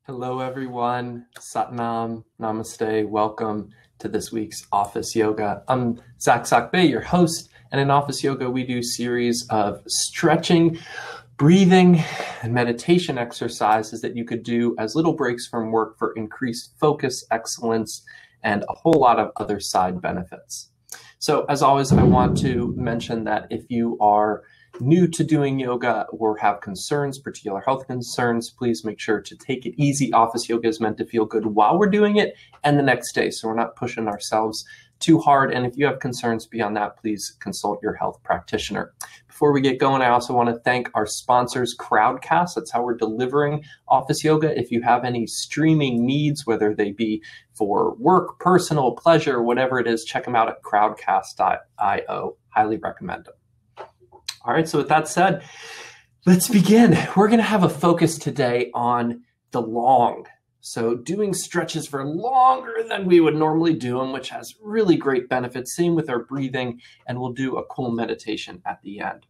Hello, everyone. Satnam, Namaste. Welcome to this week's Office Yoga. I'm SacBe, your host, and in Office Yoga, we do a series of stretching, breathing, and meditation exercises that you could do as little breaks from work for increased focus, excellence, and a whole lot of other side benefits. So, as always, I want to mention that if you are new to doing yoga or have concerns, particular health concerns, please make sure to take it easy. Office yoga is meant to feel good while we're doing it and the next day, so we're not pushing ourselves too hard. And if you have concerns beyond that, please consult your health practitioner. Before we get going, I also want to thank our sponsors, Crowdcast. That's how we're delivering Office Yoga. If you have any streaming needs, whether they be for work, personal, pleasure, whatever it is, check them out at crowdcast.io. Highly recommend them. All right, so with that said, let's begin. We're going to have a focus today on the long. So doing stretches for longer than we would normally do them, which has really great benefits. Same with our breathing, and we'll do a cool meditation at the end.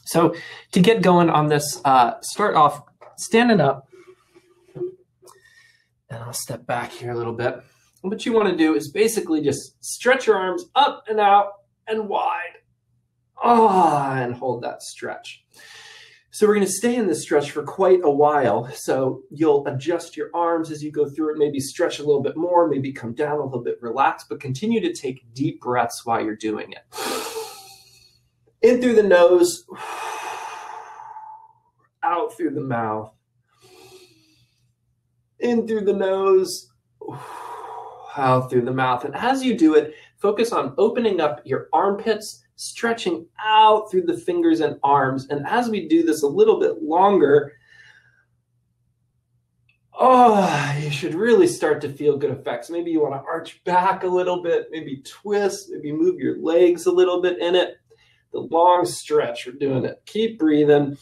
So to get going on this, start off standing up. And I'll step back here a little bit. And what you want to do is basically just stretch your arms up and out and wide. And hold that stretch. So we're going to stay in this stretch for quite a while. So you'll adjust your arms as you go through it, maybe stretch a little bit more, maybe come down a little bit, relax, but continue to take deep breaths while you're doing it. In through the nose, out through the mouth. In through the nose, out through the mouth. And as you do it, focus on opening up your armpits, stretching out through the fingers and arms. And as we do this a little bit longer, you should really start to feel good effects. Maybe you want to arch back a little bit, maybe twist, maybe move your legs a little bit in it. The long stretch, we're doing it. Keep breathing.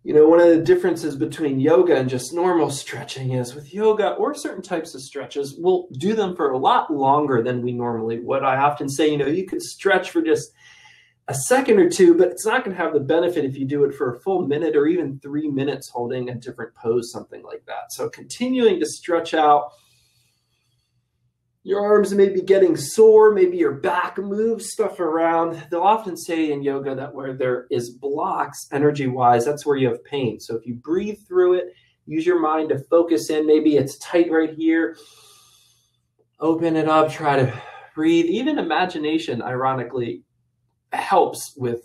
You know, one of the differences between yoga and just normal stretching is with yoga or certain types of stretches, we'll do them for a lot longer than we normally would. I often say, you could stretch for just a second or two, but it's not going to have the benefit if you do it for a full minute or even 3 minutes holding a different pose, something like that. So continuing to stretch out. Your arms may be getting sore, maybe your back moves stuff around. They'll often say in yoga that where there is blocks energy-wise, that's where you have pain. So if you breathe through it, use your mind to focus in. Maybe it's tight right here. Open it up, try to breathe. Even imagination, ironically, helps with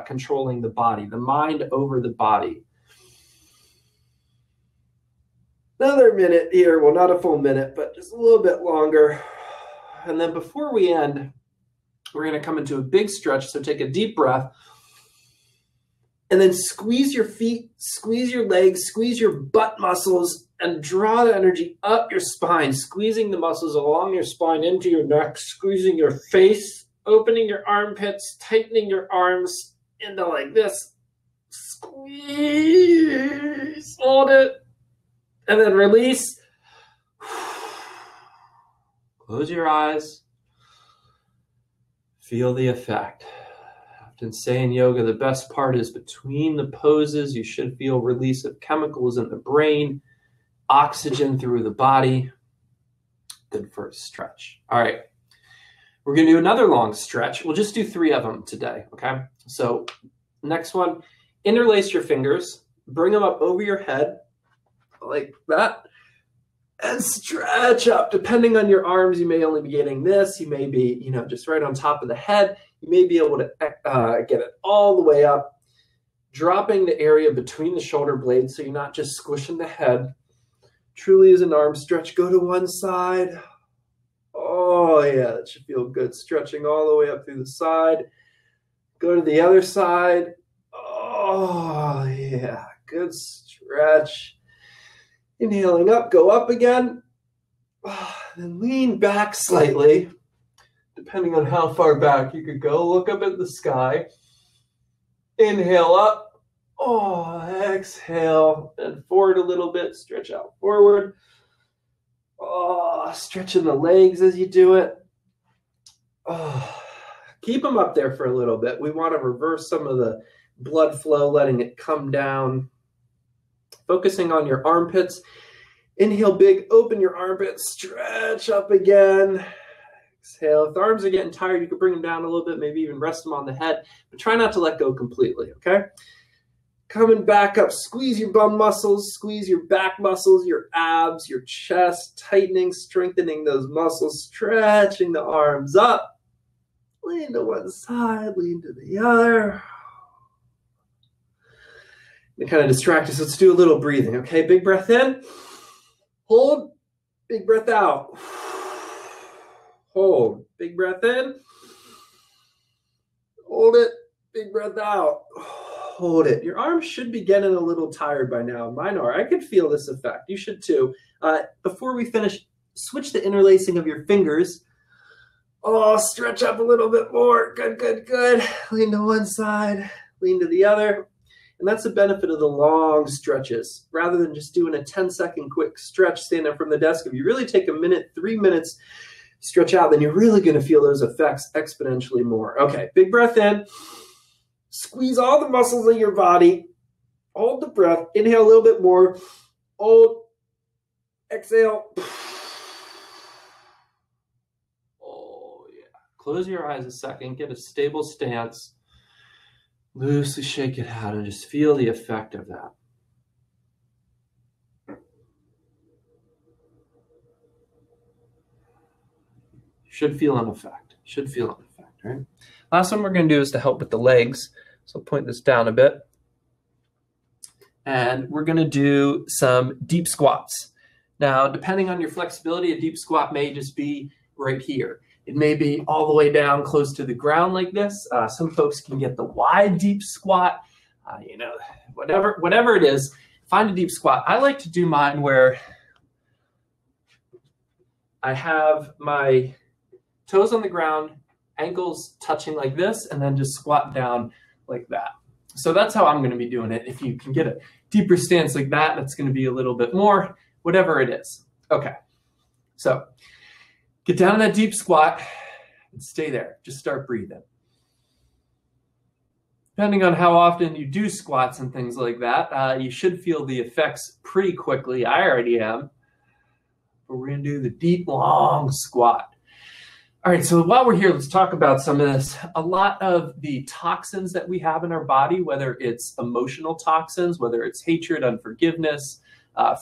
controlling the body, the mind over the body. Another minute here, well, not a full minute, but just a little bit longer. And then before we end, we're going to come into a big stretch. So take a deep breath and then squeeze your feet, squeeze your legs, squeeze your butt muscles, and draw the energy up your spine, squeezing the muscles along your spine into your neck, squeezing your face, opening your armpits, tightening your arms into like this. Squeeze, hold it. And then release. Close your eyes. Feel the effect. I often say in yoga, the best part is between the poses. You should feel release of chemicals in the brain, oxygen through the body. Good for a stretch. All right. We're going to do another long stretch. We'll just do 3 of them today, okay? So next one, interlace your fingers. Bring them up over your head. Like that, and stretch up. Depending on your arms, you may only be getting this. You may be, just right on top of the head. You may be able to get it all the way up, dropping the area between the shoulder blades so you're not just squishing the head. Truly is an arm stretch. Go to one side. Oh, yeah, that should feel good. Stretching all the way up through the side. Go to the other side. Oh, yeah, good stretch. Inhaling up, go up again. Then lean back slightly. Depending on how far back you could go, look up at the sky. Inhale up. Exhale. And forward a little bit. Stretch out forward. Stretching the legs as you do it. Keep them up there for a little bit. We want to reverse some of the blood flow, letting it come down. Focusing on your armpits. Inhale big, open your armpits, stretch up again. Exhale. If the arms are getting tired, you can bring them down a little bit, maybe even rest them on the head, but try not to let go completely, okay? Coming back up, squeeze your bum muscles, squeeze your back muscles, your abs, your chest, tightening, strengthening those muscles, stretching the arms up. Lean to one side, lean to the other. They kind of distract us. Let's do a little breathing, okay? Big breath in. Hold. Big breath out. Hold. Big breath in. Hold it. Big breath out. Hold it. Your arms should be getting a little tired by now. Mine are. I could feel this effect. You should too. Before we finish, switch the interlacing of your fingers. Oh, stretch up a little bit more. Good, good, good. Lean to one side. Lean to the other. And that's the benefit of the long stretches. Rather than just doing a 10-second quick stretch standing up from the desk, if you really take a minute, 3 minutes, stretch out, then you're really going to feel those effects exponentially more. Okay, big breath in. Squeeze all the muscles in your body. Hold the breath. Inhale a little bit more. Hold. Exhale. Oh, yeah. Close your eyes a second. Get a stable stance. Loosely shake it out and just feel the effect of that. Should feel an effect. Should feel an effect, right? Last one we're going to do is to help with the legs. So I'll point this down a bit. And we're going to do some deep squats. Now, depending on your flexibility, a deep squat may just be right here. It may be all the way down close to the ground like this. Some folks can get the wide deep squat. Whatever it is, find a deep squat. I like to do mine where I have my toes on the ground, ankles touching like this, and then just squat down like that. So that's how I'm going to be doing it. If you can get a deeper stance like that, that's going to be a little bit more, whatever it is. Okay, so get down in that deep squat and stay there. Just start breathing. Depending on how often you do squats and things like that, you should feel the effects pretty quickly. I already am. But we're going to do the deep, long squat. All right, so while we're here, let's talk about some of this. A lot of the toxins that we have in our body, whether it's emotional toxins, whether it's hatred, unforgiveness,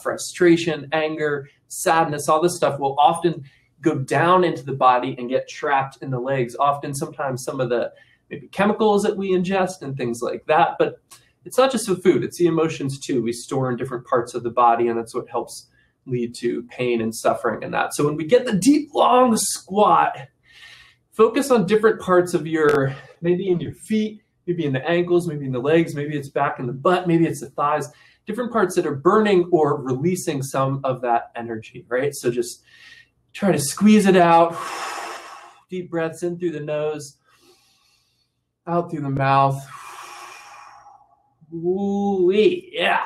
frustration, anger, sadness, all this stuff will often go down into the body and get trapped in the legs. Often, sometimes some of the maybe chemicals that we ingest and things like that. But it's not just the food, it's the emotions too. We store in different parts of the body, and that's what helps lead to pain and suffering and that. So when we get the deep, long squat, focus on different parts of maybe in your feet, maybe in the ankles, maybe in the legs, maybe it's back in the butt, maybe it's the thighs, different parts that are burning or releasing some of that energy, right? So just try to squeeze it out. Deep breaths in through the nose, out through the mouth. Ooh-wee, yeah.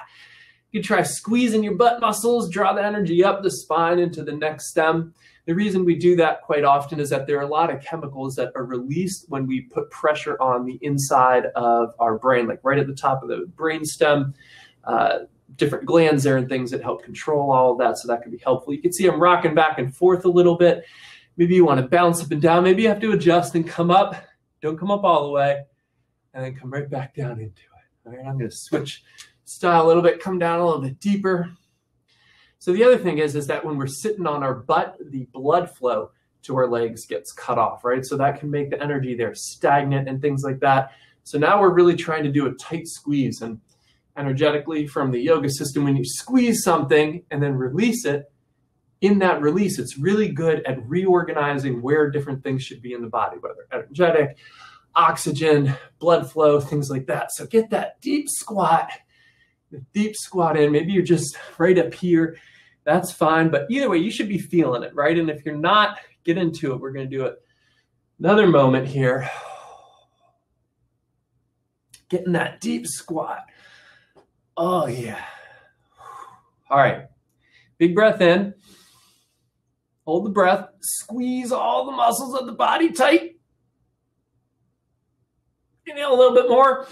You can try squeezing your butt muscles, draw the energy up the spine into the neck stem. The reason we do that quite often is that there are a lot of chemicals that are released when we put pressure on the inside of our brain, like right at the top of the brain stem, different glands there and things that help control all of that. So that can be helpful. You can see I'm rocking back and forth a little bit. Maybe you want to bounce up and down. Maybe you have to adjust and come up. Don't come up all the way, and then come right back down into it. All right, I'm going to switch style a little bit, come down a little bit deeper. So the other thing is that when we're sitting on our butt, the blood flow to our legs gets cut off, right? So that can make the energy there stagnant and things like that. So now we're really trying to do a tight squeeze. And energetically from the yoga system, when you squeeze something and then release it, in that release, it's really good at reorganizing where different things should be in the body, whether energetic, oxygen, blood flow, things like that. So get that deep squat in. Maybe you're just right up here. That's fine. But either way, you should be feeling it, right? And if you're not, get into it. We're going to do it another moment here. Getting that deep squat. Oh, yeah. All right. Big breath in. Hold the breath. Squeeze all the muscles of the body tight. Inhale a little bit more.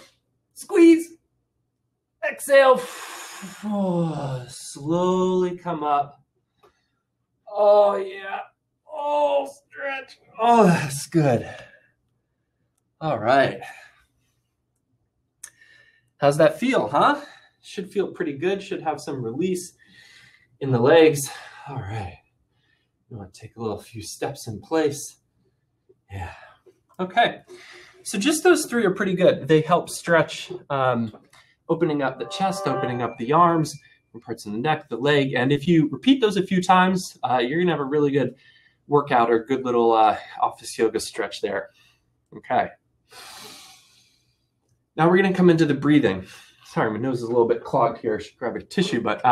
Squeeze. Exhale. Slowly come up. Oh, yeah. Oh, stretch. Oh, that's good. All right. How's that feel, huh? Should feel pretty good. Should have some release in the legs. All right. You want to take a few steps in place. Yeah. Okay. So just those three are pretty good. They help stretch, opening up the chest, opening up the arms, parts of the neck, the leg. And if you repeat those a few times, you're going to have a really good workout or good little office yoga stretch there. Okay. Now we're going to come into the breathing. Sorry, my nose is a little bit clogged here. I should grab a tissue, but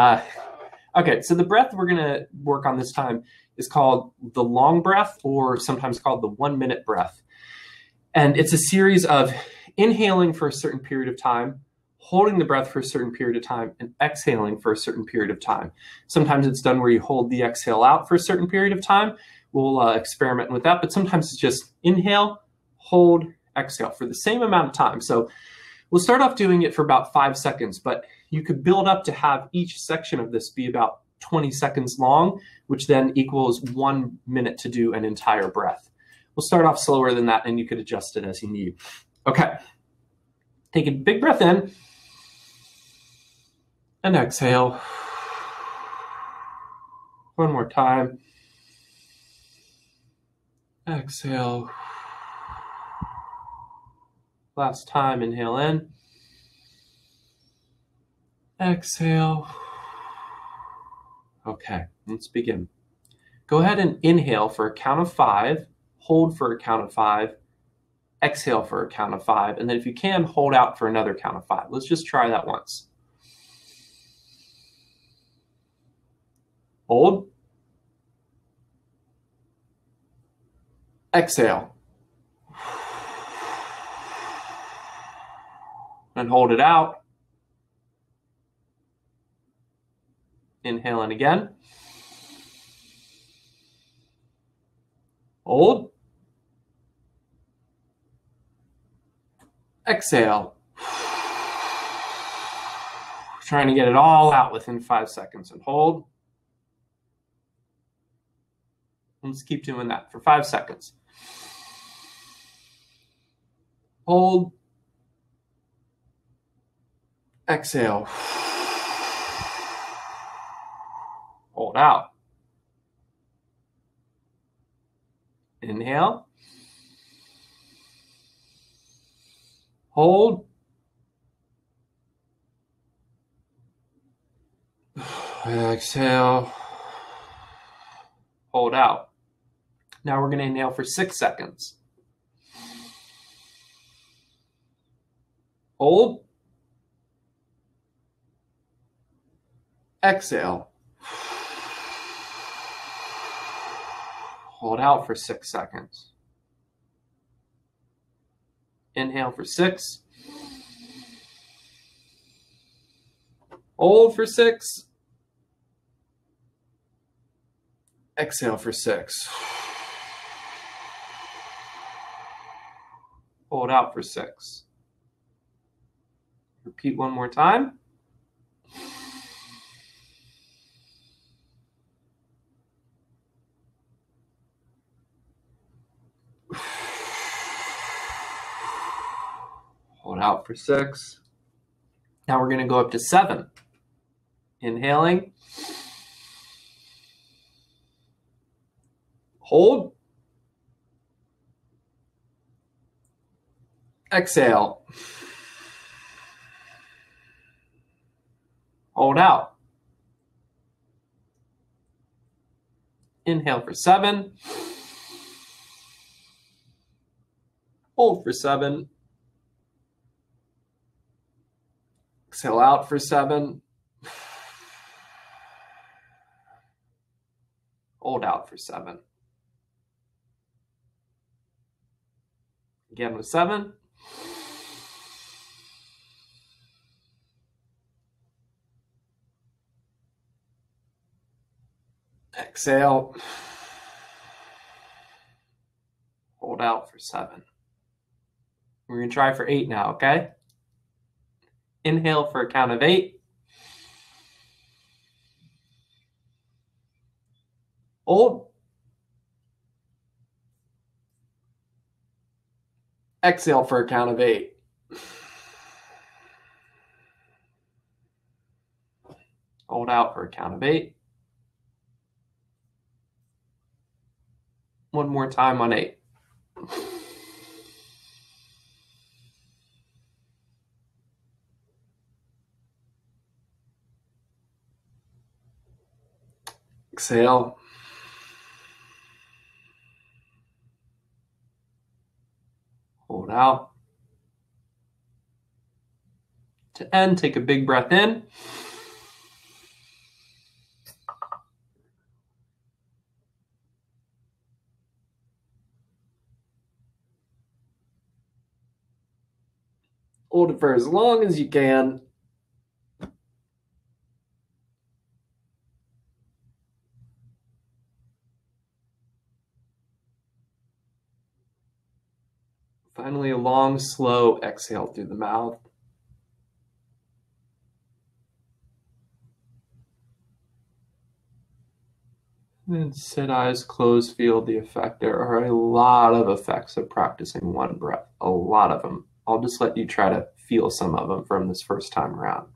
okay. So the breath we're going to work on this time is called the long breath, or sometimes called the 1 minute breath. And it's a series of inhaling for a certain period of time, holding the breath for a certain period of time, and exhaling for a certain period of time. Sometimes it's done where you hold the exhale out for a certain period of time. We'll experiment with that, but sometimes it's just inhale, hold, exhale for the same amount of time. So we'll start off doing it for about 5 seconds, but you could build up to have each section of this be about 20 seconds long, which then equals 1 minute to do an entire breath. We'll start off slower than that, and you could adjust it as you need. Okay. Take a big breath in and exhale. One more time. Exhale. Last time, inhale in. Exhale. Okay, let's begin. Go ahead and inhale for a count of 5, hold for a count of 5, exhale for a count of 5, and then if you can, hold out for another count of 5. Let's just try that once. Hold. Exhale. And hold it out. Inhale in again. Hold. Exhale. Trying to get it all out within 5 seconds, and hold. Let's keep doing that for 5 seconds. Hold. Exhale. Hold out. Inhale. Hold. Exhale. Hold out. Now we're going to inhale for 6 seconds. Hold. Exhale. Hold out for 6 seconds. Inhale for 6. Hold for 6. Exhale for 6. Hold out for 6. Repeat one more time. Hold out for 6. Now we're going to go up to 7. Inhaling. Hold. Exhale. Hold out. Inhale for 7. Hold for 7. Exhale out for 7. Hold out for 7. Again with 7. Exhale. Hold out for 7. We're going to try for 8 now, okay? Inhale for a count of 8. Hold. Exhale for a count of 8. Hold out for a count of 8. One more time on 8. Exhale. Hold out. To end, take a big breath in. Hold it for as long as you can. Finally, a long, slow exhale through the mouth. And sit, eyes closed, feel the effect. There are a lot of effects of practicing one breath, a lot of them. I'll just let you try to feel some of them from this first time around.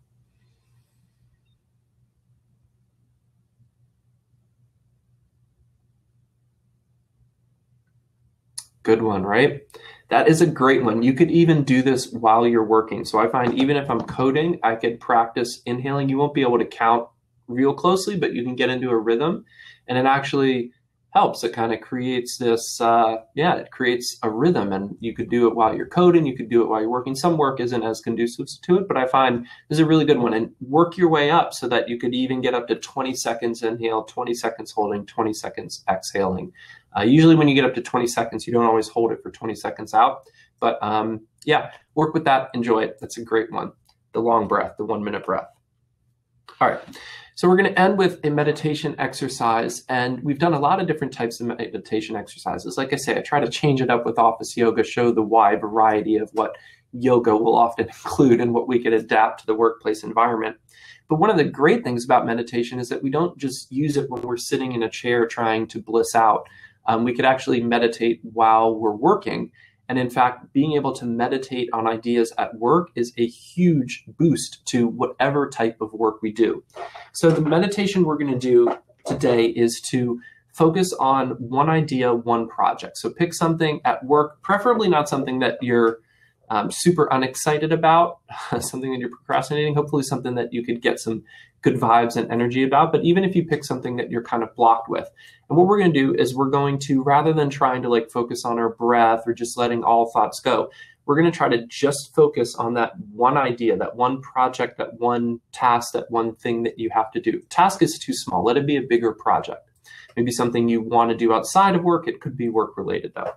Good one, right? That is a great one. You could even do this while you're working. So I find even if I'm coding, I could practice inhaling. You won't be able to count real closely, but you can get into a rhythm, and it actually helps. It kind of creates this, it creates a rhythm, and you could do it while you're coding. You could do it while you're working. Some work isn't as conducive to it, but I find this is a really good one, and work your way up so that you could even get up to 20 seconds inhale, 20 seconds holding, 20 seconds exhaling. Usually when you get up to 20 seconds, you don't always hold it for 20 seconds out, but work with that, enjoy it. That's a great one. The long breath, the 1-minute breath. All right. So we're going to end with a meditation exercise, and we've done a lot of different types of meditation exercises. Like I say, I try to change it up with office yoga, show the wide variety of what yoga will often include and what we could adapt to the workplace environment. But one of the great things about meditation is that we don't just use it when we're sitting in a chair trying to bliss out. We could actually meditate while we're working. And in fact, being able to meditate on ideas at work is a huge boost to whatever type of work we do. So the meditation we're going to do today is to focus on one idea, one project. So pick something at work, preferably not something that you're super unexcited about, something that you're procrastinating, hopefully something that you could get some good vibes and energy about. But even if you pick something that you're kind of blocked with, and what we're going to do is we're going to, rather than trying to like focus on our breath or just letting all thoughts go, we're going to try to just focus on that one idea, that one project, that one task, that one thing that you have to do. Task is too small. Let it be a bigger project. Maybe something you want to do outside of work. It could be work related though.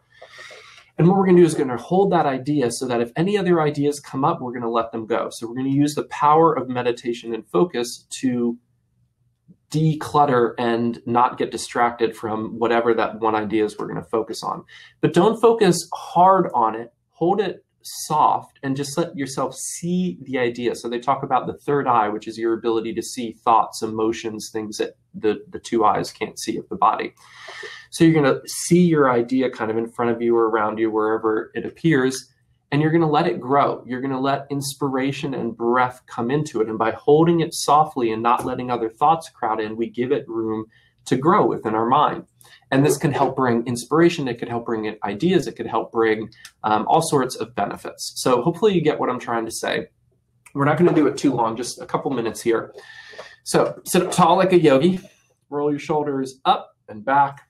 And what we're going to do is going to hold that idea so that if any other ideas come up, we're going to let them go. So we're going to use the power of meditation and focus to declutter and not get distracted from whatever that one idea is we're going to focus on. But don't focus hard on it. Hold it soft and just let yourself see the idea. So they talk about the third eye, which is your ability to see thoughts, emotions, things that the two eyes can't see of the body. So you're going to see your idea kind of in front of you or around you, wherever it appears, and you're going to let it grow. You're going to let inspiration and breath come into it. And by holding it softly and not letting other thoughts crowd in, we give it room to grow within our mind. And this can help bring inspiration. It could help bring ideas. It could help bring all sorts of benefits. So hopefully you get what I'm trying to say. We're not going to do it too long, just a couple minutes here. So sit up tall like a yogi. Roll your shoulders up and back.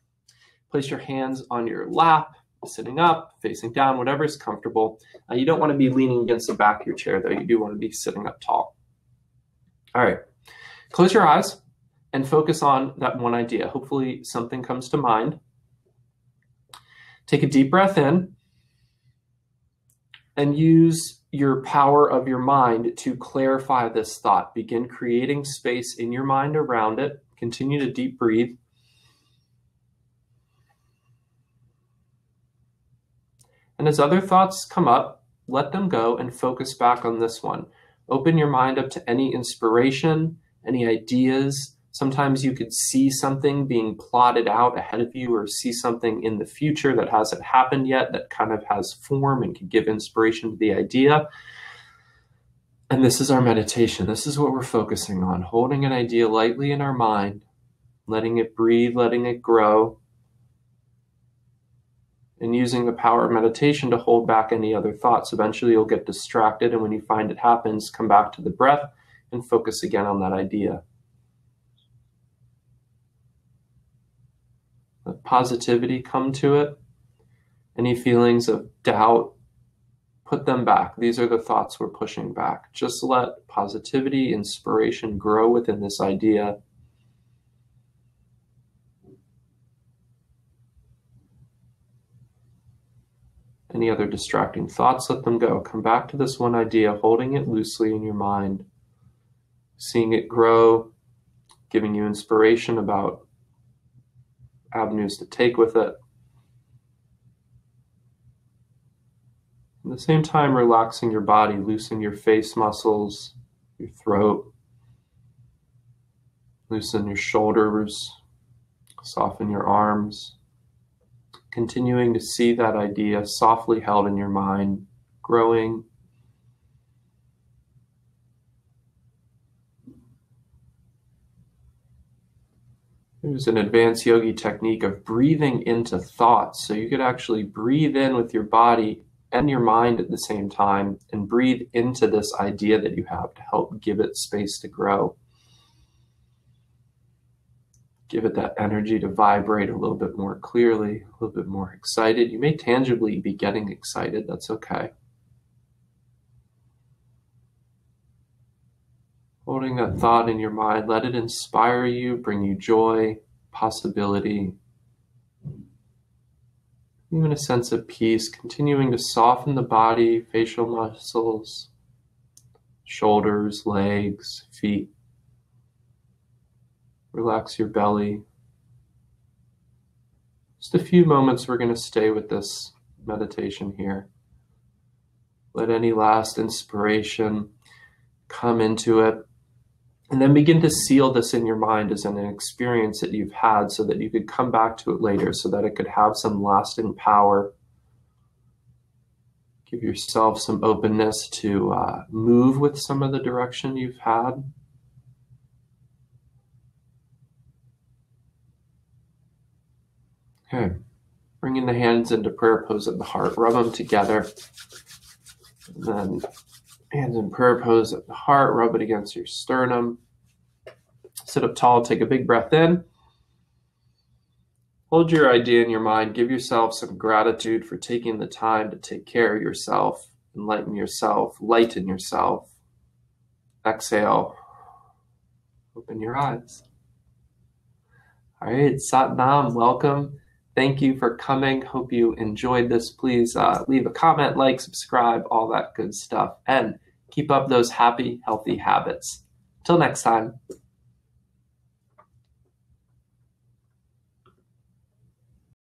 Place your hands on your lap, sitting up, facing down, whatever is comfortable. You don't want to be leaning against the back of your chair, though. You do want to be sitting up tall. All right. Close your eyes and focus on that one idea. Hopefully something comes to mind. Take a deep breath in and use your power of your mind to clarify this thought. Begin creating space in your mind around it. Continue to deep breathe. And as other thoughts come up, let them go and focus back on this one. Open your mind up to any inspiration, any ideas. Sometimes you could see something being plotted out ahead of you, or see something in the future that hasn't happened yet that kind of has form and can give inspiration to the idea. And this is our meditation. This is what we're focusing on, holding an idea lightly in our mind, letting it breathe, letting it grow, and using the power of meditation to hold back any other thoughts. Eventually you'll get distracted, and when you find it happens, come back to the breath and focus again on that idea. Let positivity come to it. Any feelings of doubt, put them back. These are the thoughts we're pushing back. Just let positivity, inspiration grow within this idea. Any other distracting thoughts, let them go. Come back to this one idea, holding it loosely in your mind, seeing it grow, giving you inspiration about avenues to take with it. At the same time, relaxing your body, loosen your face muscles, your throat, loosen your shoulders, soften your arms. Continuing to see that idea softly held in your mind, growing. There's an advanced yogi technique of breathing into thoughts. So you could actually breathe in with your body and your mind at the same time, and breathe into this idea that you have to help give it space to grow. Give it that energy to vibrate a little bit more clearly, a little bit more excited. You may tangibly be getting excited. That's okay. Holding that thought in your mind, let it inspire you, bring you joy, possibility, even a sense of peace. Continuing to soften the body, facial muscles, shoulders, legs, feet. Relax your belly. Just a few moments, we're going to stay with this meditation here. Let any last inspiration come into it. And then begin to seal this in your mind as an experience that you've had, so that you could come back to it later, so that it could have some lasting power. Give yourself some openness to move with some of the direction you've had. Okay, bringing the hands into prayer pose at the heart, rub them together. And then hands in prayer pose at the heart, rub it against your sternum. Sit up tall, take a big breath in. Hold your idea in your mind, give yourself some gratitude for taking the time to take care of yourself, enlighten yourself, lighten yourself. Exhale, open your eyes. All right, Sat Nam, welcome. Thank you for coming. Hope you enjoyed this. Please leave a comment, like, subscribe, all that good stuff. And keep up those happy, healthy habits. Till next time.